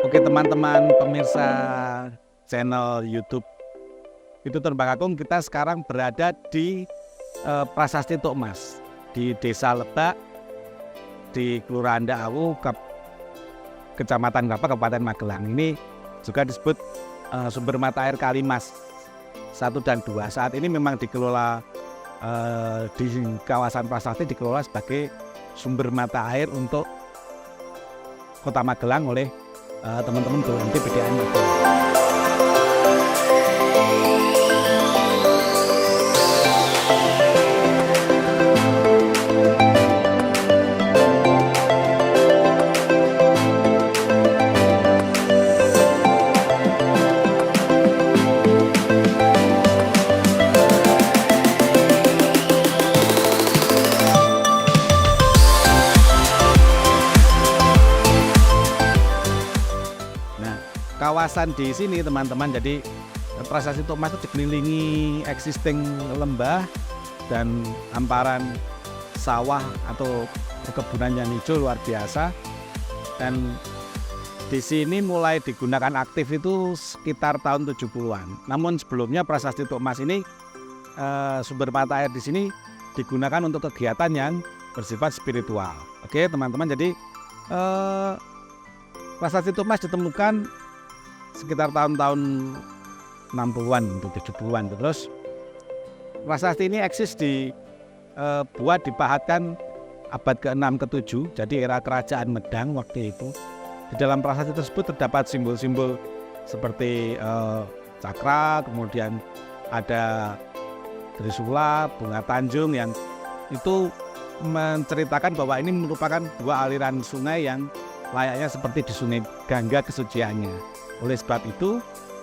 Oke teman-teman pemirsa channel YouTube itu Terbang Agung, kita sekarang berada di Prasasti Tuk Mas di Desa Lebak di Kelurahan Daawu, Kecamatan Grabak, Kabupaten Magelang. Ini juga disebut sumber mata air Kalimas 1 dan 2. Saat ini memang dikelola di kawasan Prasasti, dikelola sebagai sumber mata air untuk Kota Magelang oleh teman-teman BUMD PDAM Magelang. Kawasan di sini teman-teman, jadi Prasasti Tuk Mas itu dikelilingi existing lembah dan hamparan sawah atau perkebunan yang hijau luar biasa. Dan di sini mulai digunakan aktif itu sekitar tahun 70-an. Namun sebelumnya Prasasti Tuk Mas ini sumber mata air di sini digunakan untuk kegiatan yang bersifat spiritual. Oke teman-teman, jadi Prasasti Tuk Mas ditemukan sekitar tahun-tahun 60-an untuk 70-an. Terus prasasti ini eksis dipahatkan abad ke-6 ke-7, jadi era kerajaan Medang waktu itu. Di dalam prasasti tersebut terdapat simbol-simbol seperti cakra, kemudian ada trisula, bunga tanjung yang itu menceritakan bahwa ini merupakan dua aliran sungai yang layaknya seperti di Sungai Gangga kesuciannya. Oleh sebab itu,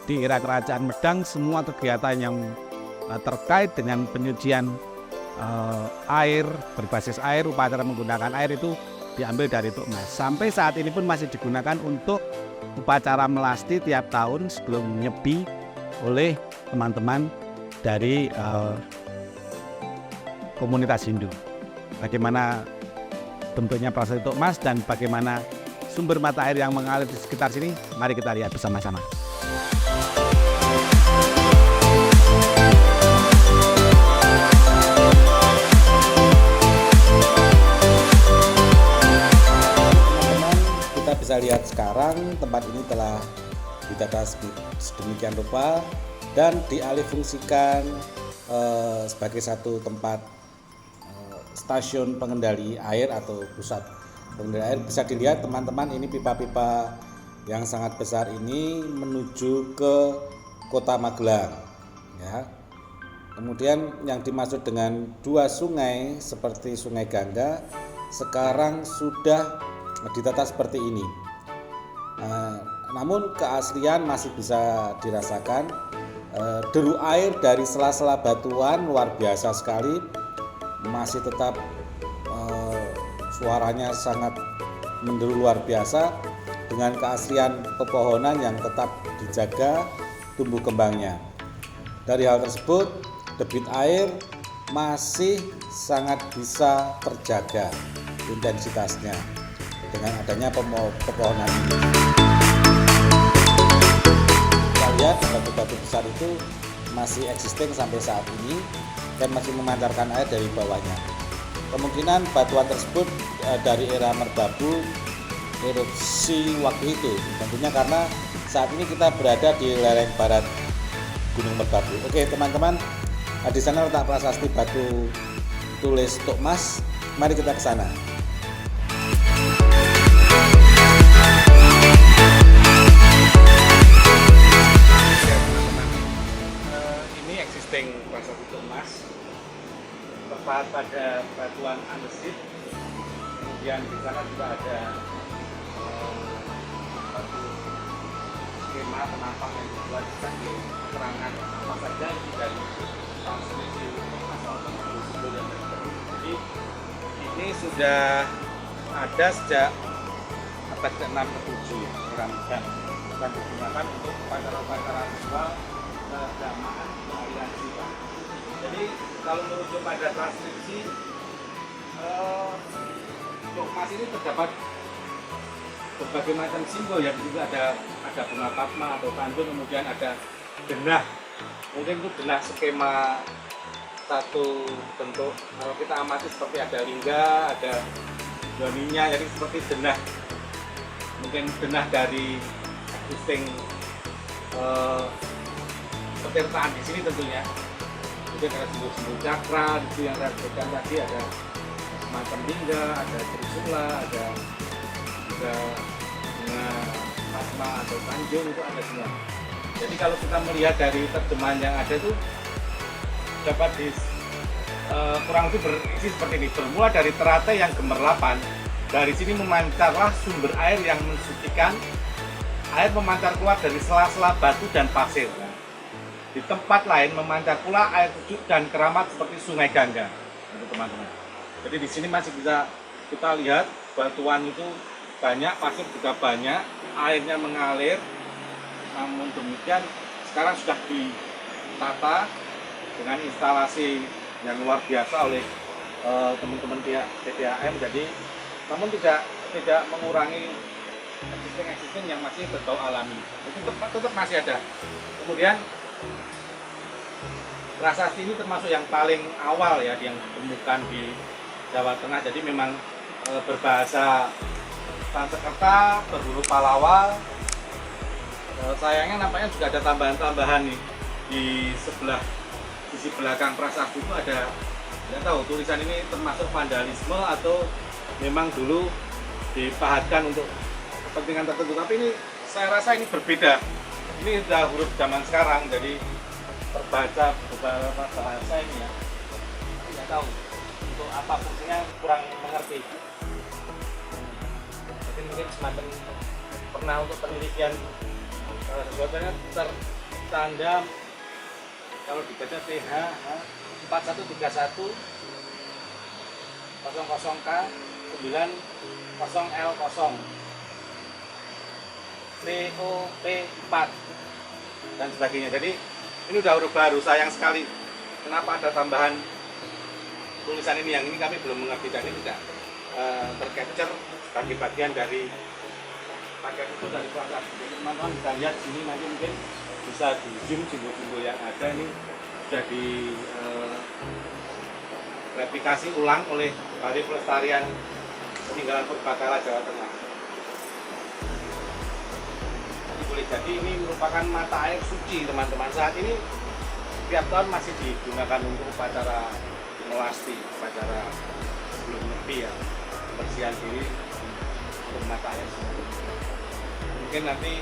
di era kerajaan Medang semua kegiatan yang terkait dengan penyucian air, berbasis air, upacara menggunakan air itu diambil dari Tuk Mas. Sampai saat ini pun masih digunakan untuk upacara melasti tiap tahun sebelum nyepi oleh teman-teman dari komunitas Hindu. Bagaimana bentuknya Prasasti Tuk Mas dan bagaimana sumber mata air yang mengalir di sekitar sini, mari kita lihat bersama-sama. Teman-teman, kita bisa lihat sekarang tempat ini telah ditata sedemikian rupa dan dialihfungsikan sebagai satu tempat stasiun pengendali air atau pusat pengendali air. Bisa dilihat teman-teman, ini pipa-pipa yang sangat besar ini menuju ke Kota Magelang ya. Kemudian yang dimaksud dengan dua sungai seperti Sungai Gangga sekarang sudah ditata seperti ini. Namun keaslian masih bisa dirasakan. Deru air dari sela-sela batuan luar biasa sekali, masih tetap suaranya sangat menderu luar biasa dengan keaslian pepohonan yang tetap dijaga tumbuh kembangnya. Dari hal tersebut, debit air masih sangat bisa terjaga intensitasnya dengan adanya pepohonan ini. Kita lihat batu-batu besar itu masih existing sampai saat ini dan masih memancarkan air dari bawahnya. Kemungkinan batuan tersebut dari era Merbabu erupsi waktu itu, tentunya karena saat ini kita berada di lereng barat Gunung Merbabu. Oke teman-teman, di sana letak prasasti batu tulis Tuk Mas. Mari kita ke sana. Ini existing prasasti Tuk Mas, tepat pada batuan andesit. Kemudian di sana juga ada batu skema penampang yang dibuat sebagai keterangan apa saja dari transmisi asal simbol yang terjadi. Jadi ini sudah ada sejak abad ke-6 ke-7 dan digunakan untuk upacara-upacara ritual keagamaan aliansi. Jadi kalau merujuk pada transkripsi Tuk Mas ini terdapat berbagai macam simbol ya. Di situ ada bunga padma atau tanjung, kemudian ada denah. Mungkin itu denah skema satu bentuk. Kalau kita amati seperti ada lingga, ada joninya, jadi seperti denah. Mungkin denah dari existing petirtaan di sini tentunya. Kemudian ada simbol-simbol cakra, di situ yang saya sebutkan tadi ada semacam lingga, ada trisula, ada bunga padma atau tanjung, itu ada semua. Jadi kalau kita melihat dari terjemahan yang ada itu dapat kurang lebih berisi seperti ini. Bermula dari teratai yang gemerlapan, dari sini memancarlah sumber air yang mensucikan. Air memancar keluar dari sela-sela batu dan pasir. Di tempat lain memancar pula air sejuk dan keramat seperti sungai Gangga, teman-teman. Jadi di sini masih bisa kita lihat batuan itu banyak, pasir juga banyak, airnya mengalir. Namun demikian sekarang sudah ditata dengan instalasi yang luar biasa oleh teman-teman pihak PDAM. Jadi namun tidak mengurangi existing yang masih berbau alami. Itu tetap masih ada. Kemudian prasasti ini termasuk yang paling awal ya yang ditemukan di Jawa Tengah. Jadi memang berbahasa Sanskerta, berburu Palawal. Sayangnya nampaknya juga ada tambahan-tambahan nih di sebelah sisi belakang prasasti itu ada, tidak tahu tulisan ini termasuk vandalisme atau memang dulu dipahatkan untuk kepentingan tertentu. Tapi ini saya rasa ini berbeda. Ini sudah huruf zaman sekarang, jadi terbaca beberapa bahasa ini ya. Tidak tahu untuk apa fungsinya, kurang mengerti. Jadi mungkin semacam pernah untuk penelitian sesuatunya tertanda kalau dibaca TH 4131 00K 90L0 TOP4 dan sebagainya. Jadi ini udah huruf baru, sayang sekali kenapa ada tambahan tulisan ini, yang ini kami belum mengerti dan ini tidak tercapture sebagai bagian dari paket itu dari prasasti. Jadi teman-teman bisa lihat sini, nanti mungkin bisa di zoom simbol-simbol yang ada ini sudah di replikasi ulang oleh Balai Pelestarian Peninggalan Purbakala Jawa Tengah. Jadi boleh jadi ini merupakan mata air suci teman-teman. Saat ini tiap tahun masih digunakan untuk upacara melasti, upacara sebelum nyepi ya, pembersihan diri untuk mata air suci. Mungkin nanti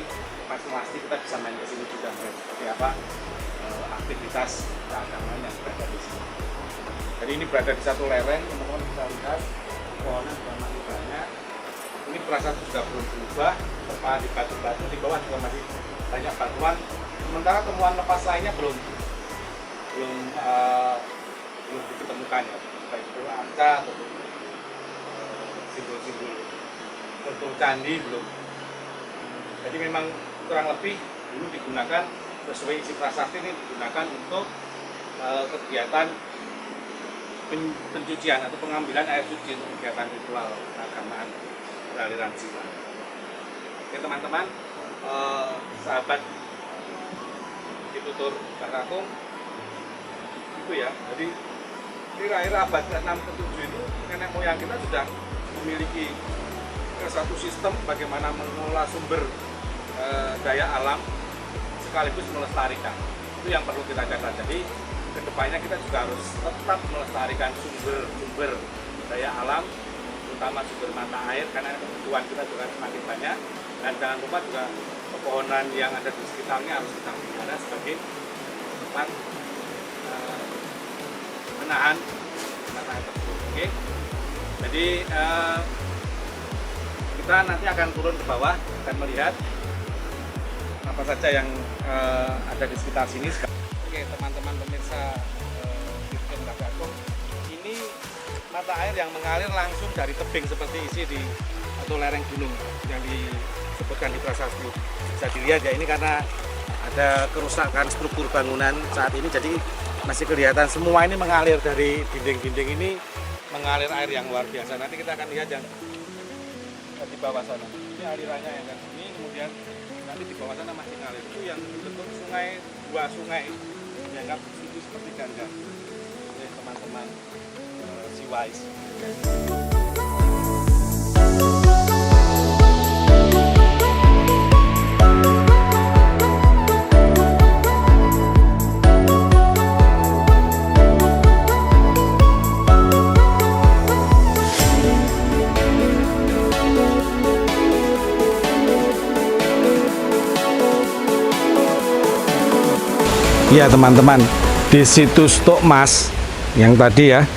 pas melasti kita bisa main ke sini juga, seperti apa aktivitas keagamaan yang berada di sini. Jadi ini berada di satu lereng, teman-teman bisa lihat pohonnya sudah masih banyak. Ini prasasti juga belum berubah, terpah di batu-batu, di bawah juga masih banyak batuan. Sementara temuan lepas lainnya belum ditemukan ya, baik itu arca atau simbol-simbol bentuk candi belum. Jadi memang kurang lebih dulu digunakan sesuai isi prasasti, ini digunakan untuk kegiatan pencucian atau pengambilan air suci untuk kegiatan ritual keagamaan beraliran Siwa. Oke teman-teman, sahabat ditutur Kakakung itu ya. Jadi kira-kira abad ke-6 ke-7 itu nenek moyang kita sudah memiliki satu sistem bagaimana mengelola sumber daya alam sekaligus melestarikan. Itu yang perlu kita catat. Jadi kedepannya kita juga harus tetap melestarikan sumber daya alam, terutama sumber mata air, karena kebutuhan kita juga semakin banyak. Dan jangan lupa juga pepohonan yang ada di sekitarnya harus kita pelihara sebagai tempat menahan mata air tersebut. Oke. Jadi kita nanti akan turun ke bawah dan melihat apa saja yang ada di sekitar sini. Oke teman-teman pemirsa Virgin Kakakung, ini mata air yang mengalir langsung dari tebing seperti isi di atau lereng gunung yang disebutkan di prasasti. Bisa dilihat ya, ini karena ada kerusakan struktur bangunan saat ini, jadi masih kelihatan semua ini mengalir dari dinding-dinding ini, mengalir air yang luar biasa. Nanti kita akan lihat yang di bawah sana. Ini alirannya yang kan sini, kemudian nanti di bawah sana masih ngalir. Itu yang bentuk sungai, dua sungai dianggap itu seperti gangga oleh teman-teman Seawise. Iya teman-teman, di situs Tok Mas yang tadi ya,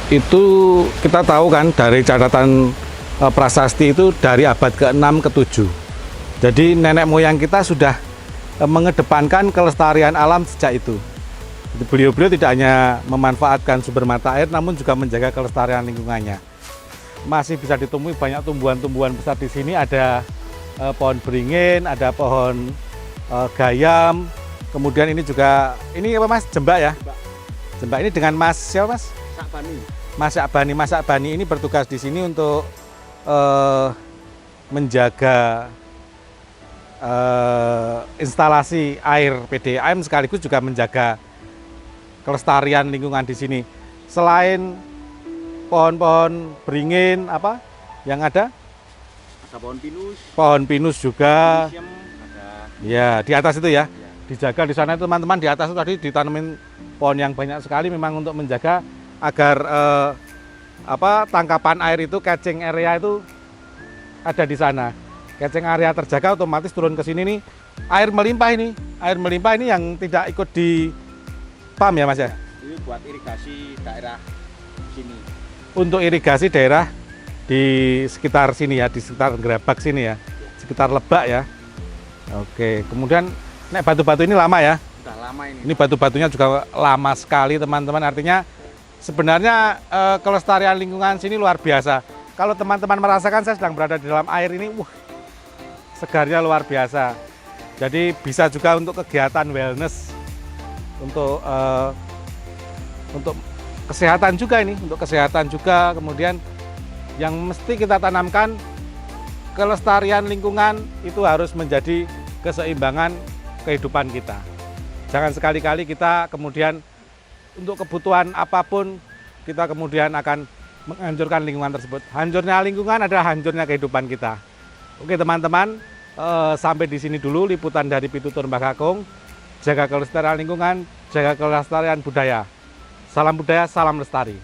itu kita tahu kan dari catatan prasasti itu dari abad ke-6 ke-7. Jadi nenek moyang kita sudah mengedepankan kelestarian alam sejak itu. Beliau-beliau tidak hanya memanfaatkan sumber mata air, namun juga menjaga kelestarian lingkungannya. Masih bisa ditemui banyak tumbuhan-tumbuhan besar di sini, ada pohon beringin, ada pohon gayam. Kemudian ini juga, ini apa Mas? Jembak ya? Jembak ini dengan Mas siapa Mas? Sakbani. Mas Sakbani. Mas Sakbani ini bertugas di sini untuk menjaga instalasi air PDAM sekaligus juga menjaga kelestarian lingkungan di sini. Selain pohon-pohon beringin apa yang ada? Ada pohon pinus. Pohon pinus juga. Ada. Ya, di atas itu ya. Dijaga di sana itu teman-teman, di atas itu tadi ditanemin pohon yang banyak sekali memang untuk menjaga agar tangkapan air itu, catching area itu ada di sana. Catching area terjaga, otomatis turun ke sini nih air melimpah ini. Air melimpah ini yang tidak ikut di pam ya Mas ya. Ini buat irigasi daerah sini. Untuk irigasi daerah di sekitar sini ya, di sekitar Gerabak sini ya. Sekitar Lebak ya. Oke, kemudian nek batu-batu ini lama ya? Sudah lama ini. Ini batu-batunya juga lama sekali teman-teman. Artinya sebenarnya kelestarian lingkungan sini luar biasa. Kalau teman-teman merasakan saya sedang berada di dalam air ini, segarnya luar biasa. Jadi bisa juga untuk kegiatan wellness, untuk kesehatan juga ini, untuk kesehatan juga. Kemudian yang mesti kita tanamkan, kelestarian lingkungan itu harus menjadi keseimbangan kehidupan kita. Jangan sekali-kali kita kemudian untuk kebutuhan apapun kita kemudian akan menghancurkan lingkungan tersebut. Hancurnya lingkungan adalah hancurnya kehidupan kita. Oke teman-teman, sampai di sini dulu liputan dari Pitutur Mbah Kakung. Jaga kelestarian lingkungan, jaga kelestarian budaya. Salam budaya, salam lestari.